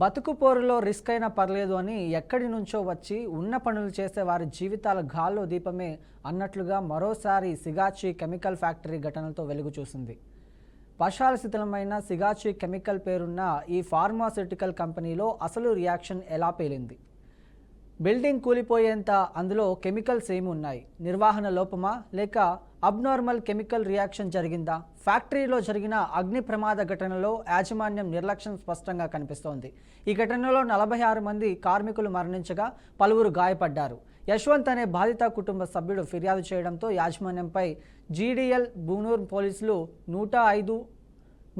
బతుకు పోరులో రిస్క్ అయినా పర్లేదు అని ఎక్కడి నుంచో వచ్చి ఉన్న పనులు చేసే వారి జీవితాల గాల్లో దీపమే అన్నట్లుగా మరోసారి సిగాచి కెమికల్ ఫ్యాక్టరీ ఘటనతో వెలుగు చూసింది. పశాల శిథిలమైన సిగాచి కెమికల్ పేరున్న ఈ ఫార్మాస్యూటికల్ కంపెనీలో అసలు రియాక్షన్ ఎలా పేలింది? బిల్డింగ్ కూలిపోయేంత అందులో కెమికల్స్ ఏమి ఉన్నాయి? నిర్వహణ లోపమా లేక అబ్నార్మల్ కెమికల్ రియాక్షన్ జరిగిందా? ఫ్యాక్టరీలో జరిగిన అగ్ని ప్రమాద ఘటనలో యాజమాన్యం నిర్లక్ష్యం స్పష్టంగా కనిపిస్తోంది. ఈ ఘటనలో 46 మంది కార్మికులు మరణించగా పలువురు గాయపడ్డారు. యశ్వంత్ అనే బాధిత కుటుంబ సభ్యుడు ఫిర్యాదు చేయడంతో యాజమాన్యంపై జీడీఎల్ బూనూర్ పోలీసులు 105,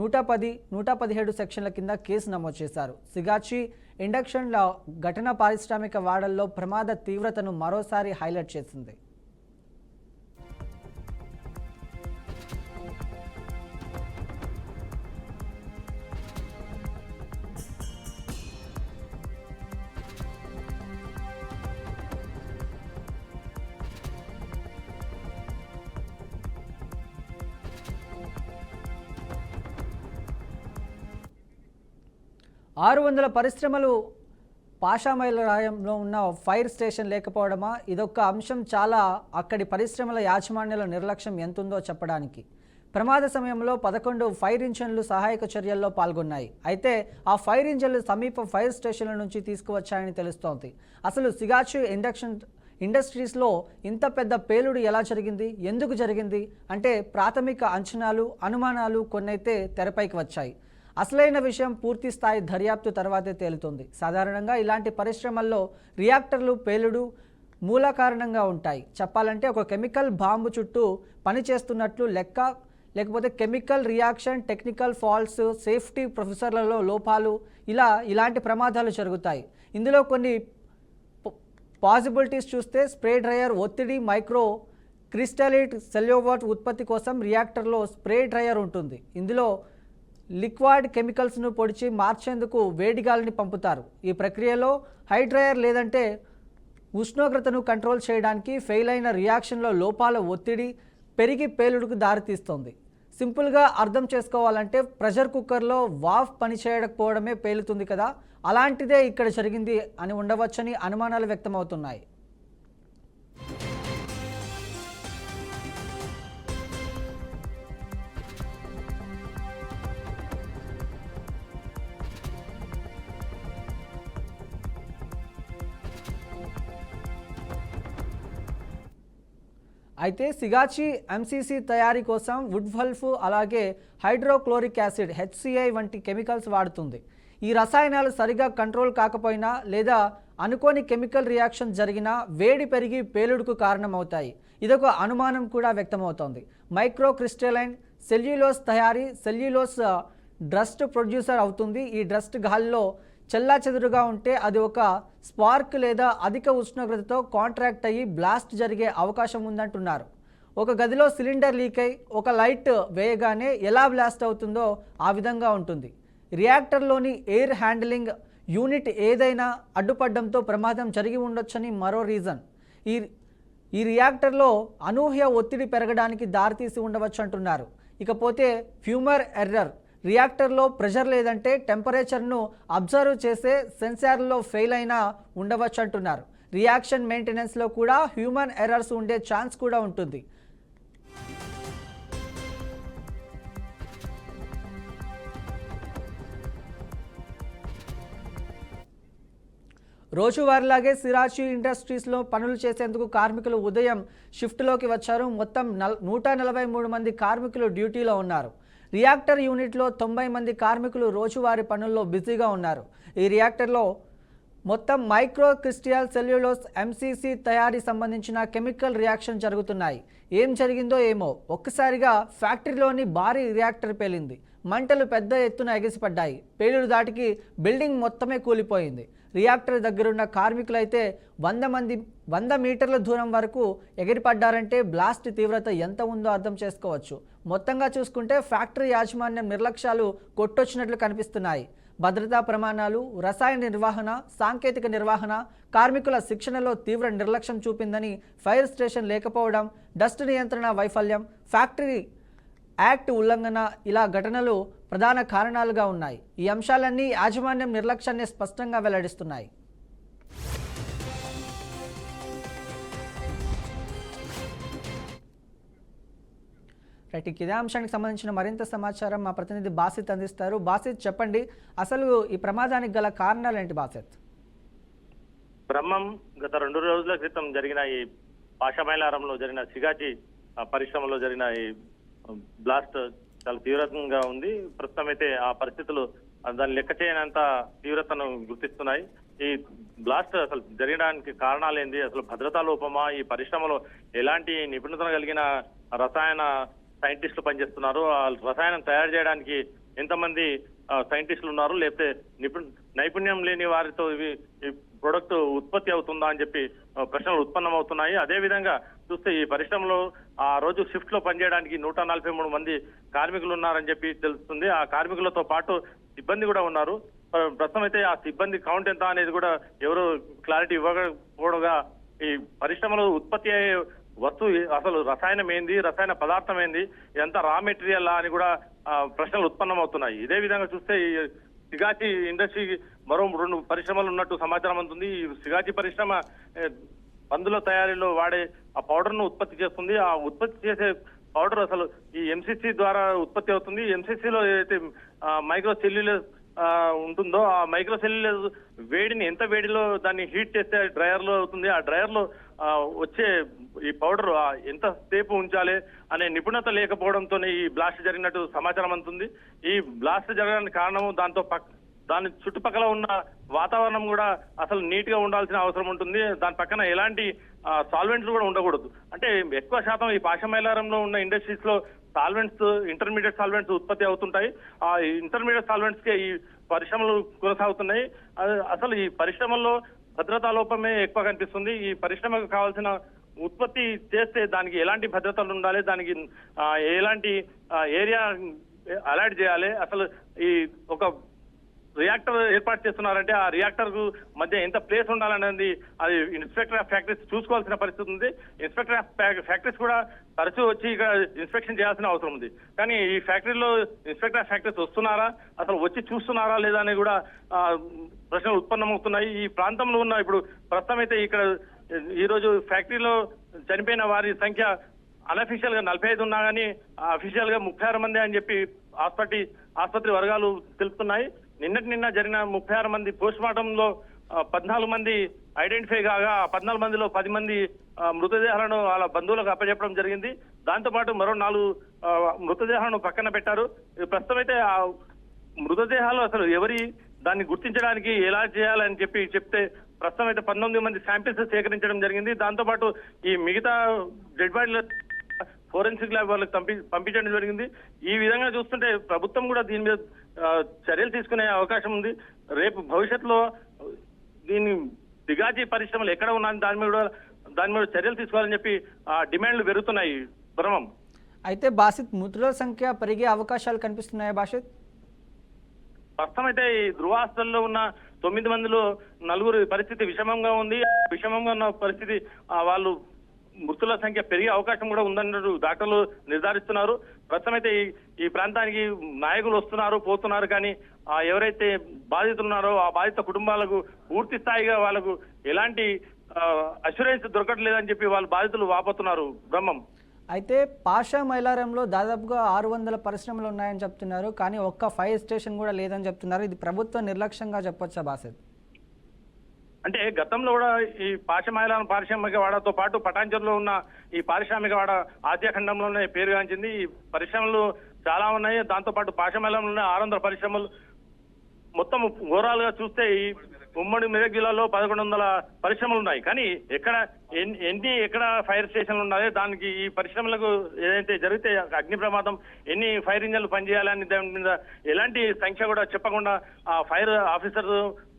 110, 117 సెక్షన్ల కింద కేసు నమోదు చేశారు. సిగాచి ఇండక్షన్ల ఘటన పారిశ్రామిక వాడల్లో ప్రమాద తీవ్రతను మరోసారి హైలైట్ చేసింది. 600 పరిశ్రమలు పాషామైలరాయంలో ఉన్న ఫైర్ స్టేషన్ లేకపోవడమా? ఇదొక్క అంశం చాలా అక్కడి పరిశ్రమల యాజమాన్యాల నిర్లక్ష్యం ఎంతుందో చెప్పడానికి. ప్రమాద సమయంలో 11 ఫైర్ ఇంజన్లు సహాయక చర్యల్లో పాల్గొన్నాయి. అయితే ఆ ఫైర్ ఇంజన్లు సమీప ఫైర్ స్టేషన్ల నుంచి తీసుకువచ్చాయని తెలుస్తోంది. అసలు సిగాచి ఇండస్ట్రీస్లో ఇంత పెద్ద పేలుడు ఎలా జరిగింది, ఎందుకు జరిగింది అంటే ప్రాథమిక అంచనాలు, అనుమానాలు కొన్నైతే తెరపైకి వచ్చాయి. అసలైన విషయం పూర్తి స్థాయి దర్యాప్తు తర్వాతే తేలుతుంది. సాధారణంగా ఇలాంటి పరిశ్రమల్లో రియాక్టర్లు పేలుడు మూల కారణంగా ఉంటాయి. చెప్పాలంటే ఒక కెమికల్ బాంబు చుట్టూ పనిచేస్తున్నట్లు లెక్క, లేకపోతే chemical reaction, technical faults, safety ప్రొఫెసర్లలో లోపాలు, ఇలాంటి ప్రమాదాలు జరుగుతాయి. ఇందులో కొన్ని పాసిబిలిటీస్ చూస్తే స్ప్రే డ్రయర్ ఒత్తిడి, మైక్రో క్రిస్టలేట్ సెల్యూవాట్ ఉత్పత్తి కోసం రియాక్టర్లో స్ప్రే డ్రయర్ ఉంటుంది. ఇందులో లిక్విడ్ కెమికల్స్ను పొడిచి మార్చేందుకు వేడి గాలిని పంపుతారు. ఈ ప్రక్రియలో హైడ్రయర్ లేదంటే ఉష్ణోగ్రతను కంట్రోల్ చేయడానికి ఫెయిల్ అయిన రియాక్షన్లో లోపాల ఒత్తిడి పెరిగి పేలుడుకు దారితీస్తుంది. సింపుల్గా అర్థం చేసుకోవాలంటే ప్రెషర్ కుక్కర్లో వాఫ్ పనిచేయకపోవడమే పేలుతుంది కదా, అలాంటిదే ఇక్కడ జరిగింది అని ఉండవచ్చని అనుమానాలు వ్యక్తమవుతున్నాయి. అయితే సిగాచి ఎంసీసీ తయారీ కోసం వుడ్వల్ఫ్, అలాగే హైడ్రోక్లోరిక్ యాసిడ్ HCI వంటి కెమికల్స్ వాడుతుంది. ఈ రసాయనాలు సరిగా కంట్రోల్ కాకపోయినా లేదా అనుకోని కెమికల్ రియాక్షన్ జరిగినా వేడి పెరిగి పేలుడుకు కారణమవుతాయి. ఇదొక అనుమానం కూడా వ్యక్తమవుతోంది. మైక్రో క్రిస్టలైన్ సెల్యులోస్ తయారీ సెల్యులోస్ డస్ట్ ప్రొడ్యూసర్ అవుతుంది. ఈ డస్ట్ గాలిలో చెల్లాచెదురుగా ఉంటే అది ఒక స్పార్క్ లేదా అధిక ఉష్ణోగ్రతతో కాంట్రాక్ట్ అయ్యి బ్లాస్ట్ జరిగే అవకాశం ఉందంటున్నారు. ఒక గదిలో సిలిండర్ లీక్ అయి ఒక లైట్ వేయగానే ఎలా బ్లాస్ట్ అవుతుందో ఆ విధంగా ఉంటుంది. రియాక్టర్లోని ఎయిర్ హ్యాండ్లింగ్ యూనిట్ ఏదైనా అడ్డుపడడంతో ప్రమాదం జరిగి ఉండొచ్చని మరో రీజన్. ఈ రియాక్టర్లో అనూహ్య ఒత్తిడి పెరగడానికి దారితీసి ఉండవచ్చు అంటున్నారు. ఇకపోతే హ్యూమర్ ఎర్రర్, రియాక్టర్లో ప్రెషర్ లేదంటే టెంపరేచర్ను అబ్జర్వ్ చేసే సెన్సార్లో ఫెయిల్ అయినా ఉండవచ్చు అంటున్నారు. రియాక్షన్ మెయింటెనెన్స్లో కూడా హ్యూమన్ ఎర్రర్స్ ఉండే ఛాన్స్ కూడా ఉంటుంది. రోజువారీలాగే సిగాచి ఇండస్ట్రీస్లో పనులు చేసేందుకు కార్మికులు ఉదయం షిఫ్ట్లోకి వచ్చారు. మొత్తం 143 మంది కార్మికులు డ్యూటీలో ఉన్నారు. రియాక్టర్ యూనిట్లో 90 మంది కార్మికులు రోజువారీ పనుల్లో బిజీగా ఉన్నారు. ఈ రియాక్టర్లో మొత్తం మైక్రో క్రిస్టల్ సెల్యులోస్ ఎంసీసీ తయారీ సంబంధించిన కెమికల్ రియాక్షన్ జరుగుతున్నాయి. ఏం జరిగిందో ఏమో, ఒక్కసారిగా ఫ్యాక్టరీలోని భారీ రియాక్టర్ పేలింది. మంటలు పెద్ద ఎత్తున ఎగిసిపడ్డాయి. పేలుడు దాటికి బిల్డింగ్ మొత్తమే కూలిపోయింది. రియాక్టర్ దగ్గరున్న కార్మికులైతే 100 మీటర్ల దూరం వరకు ఎగిరిపడ్డారంటే బ్లాస్ట్ తీవ్రత ఎంత ఉందో అర్థం చేసుకోవచ్చు. మొత్తంగా చూసుకుంటే ఫ్యాక్టరీ యాజమాన్యం నిర్లక్ష్యాలు కొట్టొచ్చినట్లు కనిపిస్తున్నాయి. భద్రతా ప్రమాణాలు, రసాయన నిర్వహణ, సాంకేతిక నిర్వహణ, కార్మికుల శిక్షణలో తీవ్ర నిర్లక్ష్యం చూపిందని, ఫైర్ స్టేషన్ లేకపోవడం, డస్ట్ నియంత్రణ వైఫల్యం, ఫ్యాక్టరీ యాక్ట్ ఉల్లంఘన ఇలా ఘటనలు ప్రధాన కారణాలుగా ఉన్నాయి. ఈ అంశాలన్నీ యాజమాన్యం నిర్లక్ష్యాన్ని స్పష్టంగా వెల్లడిస్తున్నాయి. రైట్, ఇదే అంశానికి సంబంధించిన మరింత సమాచారం మా ప్రతినిధి బాసిత్ అందిస్తారు. బాసిత్, చెప్పండి, అసలు ఈ ప్రమాదానికి గల కారణాలు ఏంటి బాసిత్? బ్రహ్మం గత 2 రోజుల క్రితం జరిగిన ఈ పాషమైలారంలో జరిగిన సిగాచి పరిశ్రమలో జరిగిన ఈ బ్లాస్ట్ చాలా తీవ్రంగా ఉంది. ప్రస్తుతం అయితే ఆ పరిస్థితులు దాన్ని లెక్క చేయనంత తీవ్రతను గుర్తిస్తున్నాయి. ఈ బ్లాస్ట్ అసలు జరగడానికి కారణాలు ఏంది, అసలు భద్రతా లోపమా, ఈ పరిశ్రమలో ఎలాంటి నిపుణత కలిగిన రసాయన సైంటిస్టులు పనిచేస్తున్నారు, ఆ రసాయనం తయారు చేయడానికి ఎంతమంది సైంటిస్టులు ఉన్నారు, లేకపోతే నైపుణ్యం లేని వారితో ఈ ప్రొడక్ట్ ఉత్పత్తి అవుతుందా అని చెప్పి ప్రశ్నలు ఉత్పన్నమవుతున్నాయి. అదే విధంగా చూస్తే ఈ పరిశ్రమలో ఆ రోజు షిఫ్ట్ లో పనిచేయడానికి 143 మంది కార్మికులు ఉన్నారని చెప్పి తెలుస్తుంది. ఆ కార్మికులతో పాటు సిబ్బంది కూడా ఉన్నారు. ప్రస్తుతం అయితే ఆ సిబ్బంది కౌంట్ ఎంత అనేది కూడా ఎవరు క్లారిటీ ఇవ్వకపోవడంగా ఈ పరిశ్రమలో ఉత్పత్తి అయ్యే వస్తువు అసలు రసాయనం ఏంది, రసాయన పదార్థం ఏంది, ఇదంతా రా మెటీరియల్ అని కూడా ప్రశ్నలు ఉత్పన్నమవుతున్నాయి. ఇదే విధంగా చూస్తే ఈ సిగాచి ఇండస్ట్రీ మరో 2 పరిశ్రమలు ఉన్నట్టు సమాచారం అందుతుంది. ఈ సిగాచి పరిశ్రమ మందుల తయారీలో వాడే ఆ పౌడర్ ను ఉత్పత్తి చేస్తుంది. ఆ ఉత్పత్తి చేసే పౌడర్ అసలు ఈ ఎంసీసీ ద్వారా ఉత్పత్తి అవుతుంది. ఎంసీసీలో ఏదైతే మైక్రో సెల్యులోజ్ ఉంటుందో ఆ మైక్రో సెల్యులోజ్ వేడిని ఎంత వేడిలో దాన్ని హీట్ చేస్తే డ్రైయర్ లో అవుతుంది. ఆ డ్రైయర్ లో వచ్చే ఈ పౌడర్ ఎంత సేపు ఉంచాలి అనే నిపుణత లేకపోవడంతో ఈ బ్లాస్ట్ జరిగినట్టు సమాచారం అందుతుంది. ఈ బ్లాస్ట్ జరగడానికి కారణం దాని చుట్టుపక్కల ఉన్న వాతావరణం కూడా అసలు నీట్ గా ఉండాల్సిన అవసరం ఉంటుంది. దాని పక్కన ఎలాంటి సాల్వెంట్స్ కూడా ఉండకూడదు. అంటే ఎక్కువ శాతం ఈ పాషమైలారంలో ఉన్న ఇండస్ట్రీస్ లో సాల్వెంట్స్, ఇంటర్మీడియట్ సాల్వెంట్స్ ఉత్పత్తి అవుతుంటాయి. ఆ ఇంటర్మీడియట్ సాల్వెంట్స్ కే ఈ పరిశ్రమలు కొనసాగుతున్నాయి. అసలు ఈ పరిశ్రమల్లో భద్రతా లోపమే ఎక్కువ కనిపిస్తుంది. ఈ పరిశ్రమకు కావాల్సిన ఉత్పత్తి చేస్తే దానికి ఎలాంటి భద్రతలు ఉండాలి, దానికి ఎలాంటి ఏరియా అలర్ట్ చేయాలి, అసలు ఈ ఒక రియాక్టర్ ఏర్పాటు చేస్తున్నారంటే ఆ రియాక్టర్ కు మధ్య ఎంత ప్లేస్ ఉండాలనేది అది ఇన్స్పెక్టర్ ఆఫ్ ఫ్యాక్టరీస్ చూసుకోవాల్సిన పరిస్థితి ఉంది. ఇన్స్పెక్టర్ ఆఫ్ ఫ్యాక్టరీస్ కూడా తరచూ వచ్చి ఇక్కడ ఇన్స్పెక్షన్ చేయాల్సిన అవసరం ఉంది. కానీ ఈ ఫ్యాక్టరీలో ఇన్స్పెక్టర్ ఆఫ్ ఫ్యాక్టరీస్ వస్తున్నారా, అసలు వచ్చి చూస్తున్నారా లేదా అని కూడా ప్రశ్నలు ఉత్పన్నమవుతున్నాయి. ఈ ప్రాంతంలో ఉన్న ఇప్పుడు ప్రస్తుతం అయితే ఇక్కడ ఈ రోజు ఫ్యాక్టరీలో చనిపోయిన వారి సంఖ్య అన్అఫీషియల్ గా 45 ఉన్నా కానీ అఫీషియల్ గా 36 మంది అని చెప్పి ఆసుపత్రి వర్గాలు తెలుపుతున్నాయి. నిన్న జరిగిన 36 మంది పోస్ట్ మార్టం లో 14 మంది ఐడెంటిఫై కాగా 14 మందిలో 10 మంది మృతదేహాలను వాళ్ళ బంధువులకు అప్పచెప్పడం జరిగింది. దాంతో పాటు మరో 4 మృతదేహాలను పక్కన పెట్టారు. ప్రస్తుతం అయితే ఆ మృతదేహాలు అసలు దాన్ని గుర్తించడానికి ఎలా చేయాలని చెప్తే ప్రస్తుతం అయితే 19 మంది శాంపిల్స్ సేకరించడం జరిగింది. దాంతో పాటు ఈ మిగతా డెడ్ బాడీల ఫోరెన్సిక్ ల్యాబ్ వాళ్ళకి పంపించడం జరిగింది. ఈ విధంగా చూస్తుంటే ప్రభుత్వం కూడా దీని మీద చర్యలు తీసుకునే అవకాశం ఉంది. రేపు భవిష్యత్తులో దీన్ని సిగాచి పరిశ్రమలు ఎక్కడ ఉన్నా దాని మీద చర్యలు తీసుకోవాలని చెప్పి డిమాండ్లు పెరుగుతున్నాయి. బ్రహ్మం, అయితే బాసిత్, మృతుల సంఖ్య పెరిగే అవకాశాలు కనిపిస్తున్నాయా బాసిత్? ప్రస్తుతం అయితే ఈ ధృవాస్తుల్లో ఉన్న 9 మందిలో 4 పరిస్థితి విషమంగా ఉంది. విషమంగా ఉన్న పరిస్థితి వాళ్ళు మృతుల సంఖ్య పెరిగే అవకాశం కూడా ఉందన్నట్టు డాక్టర్లు నిర్ధారిస్తున్నారు. ప్రస్తుతం అయితే ఈ ప్రాంతానికి నాయకులు వస్తున్నారు, పోతున్నారు, కానీ ఎవరైతే బాధితులు ఉన్నారో ఆ బాధిత కుటుంబాలకు పూర్తి స్థాయిగా వాళ్ళకు ఎలాంటి అష్యూరెన్స్ దొరకట్లేదని చెప్పి వాళ్ళ బాధితులు వాపోతున్నారు. బ్రహ్మం, అయితే పాషమైలారంలో దాదాపుగా 600 పరిశ్రమలు ఉన్నాయని చెప్తున్నారు, కానీ ఒక్క ఫైర్ స్టేషన్ కూడా లేదని చెప్తున్నారు. ఇది ప్రభుత్వ నిర్లక్ష్యంగా చెప్పొచ్చా బాసిత్? అంటే గతంలో కూడా ఈ పాషమైలారం పారిశ్రామికవాడతో పాటు పటాన్చెరులో ఉన్న ఈ పారిశ్రామికవాడ ఆసియా ఖండంలోనే పేరుగాంచింది. ఈ పరిశ్రమలు చాలా ఉన్నాయి. దాంతో పాటు పాషమైలారంలో ఉన్న 600 పరిశ్రమలు మొత్తం ఓవరాల్ గా చూస్తే ఈ ఉమ్మడి మెదక్ జిల్లాలో 1100 పరిశ్రమలు ఉన్నాయి. కానీ ఎక్కడ ఫైర్ స్టేషన్లు ఉన్నాయి, దానికి ఈ పరిశ్రమలకు ఏదైతే జరిగితే అగ్ని ప్రమాదం ఎన్ని ఫైర్ ఇంజన్లు పనిచేయాలని దాని మీద ఎలాంటి సంఖ్య కూడా చెప్పకుండా ఆ ఫైర్ ఆఫీసర్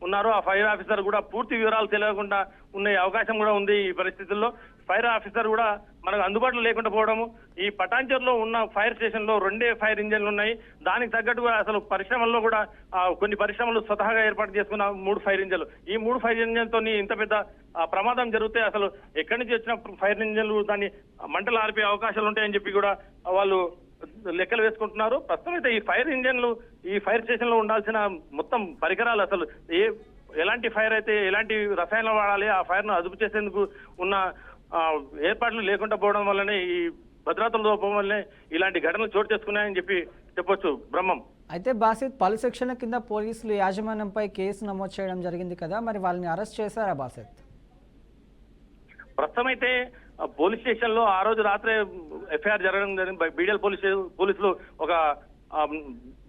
ఉన్నారు. ఆ ఫైర్ ఆఫీసర్ కూడా పూర్తి వివరాలు తెలియకుండా ఉండే అవకాశం కూడా ఉంది. ఈ పరిస్థితుల్లో ఫైర్ ఆఫీసర్ కూడా మనకు అందుబాటులో లేకుండా పోవడము. ఈ పటాన్చెరులో ఉన్న ఫైర్ స్టేషన్ లో 2 ఫైర్ ఇంజన్లు ఉన్నాయి. దానికి తగ్గట్టుగా అసలు పరిశ్రమల్లో కూడా కొన్ని పరిశ్రమలు స్వతహాగా ఏర్పాటు చేసుకున్న 3 ఫైర్ ఇంజన్లు. ఈ 3 ఫైర్ ఇంజన్ తోని ఇంత పెద్ద ప్రమాదం జరిగితే అసలు ఎక్కడి నుంచి వచ్చిన ఫైర్ ఇంజన్లు దాన్ని మంటలు ఆర్పే అవకాశాలు ఉంటాయని చెప్పి కూడా వాళ్ళు లెక్కలు వేసుకుంటున్నారు. ప్రస్తుతం అయితే ఈ ఫైర్ ఇంజన్లు ఈ ఫైర్ స్టేషన్ లో ఉండాల్సిన మొత్తం పరికరాలు అసలు ఎలాంటి ఫైర్ అయితే ఎలాంటి రసాయనాలు వాడాలి, ఆ ఫైర్ ను అదుపు చేసేందుకు ఉన్న ఏర్పాట్లు లేకుండా పోవడం వల్లనే ఈ భద్రతా లోపం వల్లనే ఇలాంటి ఘటనలు చోటు చేసుకున్నాయని చెప్పొచ్చు బ్రహ్మం. అయితే బాసిత్ పలు సెక్షన్ల కింద పోలీసులు యాజమాన్యంపై కేసు నమోదు చేయడం జరిగింది కదా, మరి వాళ్ళని అరెస్ట్ చేశారా బాసిత్? ప్రస్తుతం అయితే పోలీస్ స్టేషన్ లో ఆ రోజు రాత్రే ఎఫ్ఐఆర్ జరగడం జరిగింది. బీడీఎల్ పోలీసులు ఒక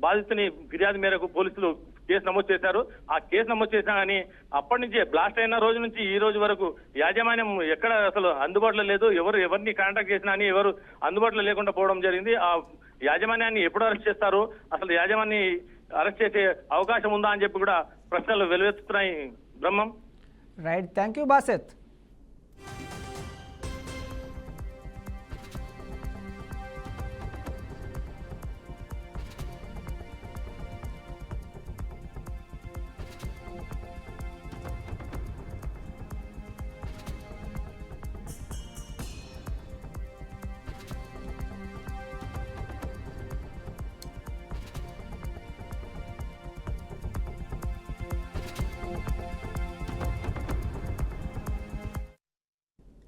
బాధితుని ఫిర్యాదు మేరకు పోలీసులు కేసు నమోదు చేశారు. ఆ కేసు నమోదు చేసినా కానీ అప్పటి నుంచి బ్లాస్ట్ అయిన రోజు నుంచి ఈ రోజు వరకు యాజమాన్యం ఎక్కడ అసలు అందుబాటులో లేదు. ఎవరిని కాంటాక్ట్ చేసినా అని ఎవరు అందుబాటులో లేకుండా పోవడం జరిగింది. ఆ యాజమాన్యాన్ని ఎప్పుడు అరెస్ట్ చేస్తారు, అసలు యాజమాన్యాన్ని అరెస్ట్ చేసే అవకాశం ఉందా అని చెప్పి కూడా ప్రశ్నలు వెలువెత్తుతున్నాయి Brahmam. Right, thank you Basit.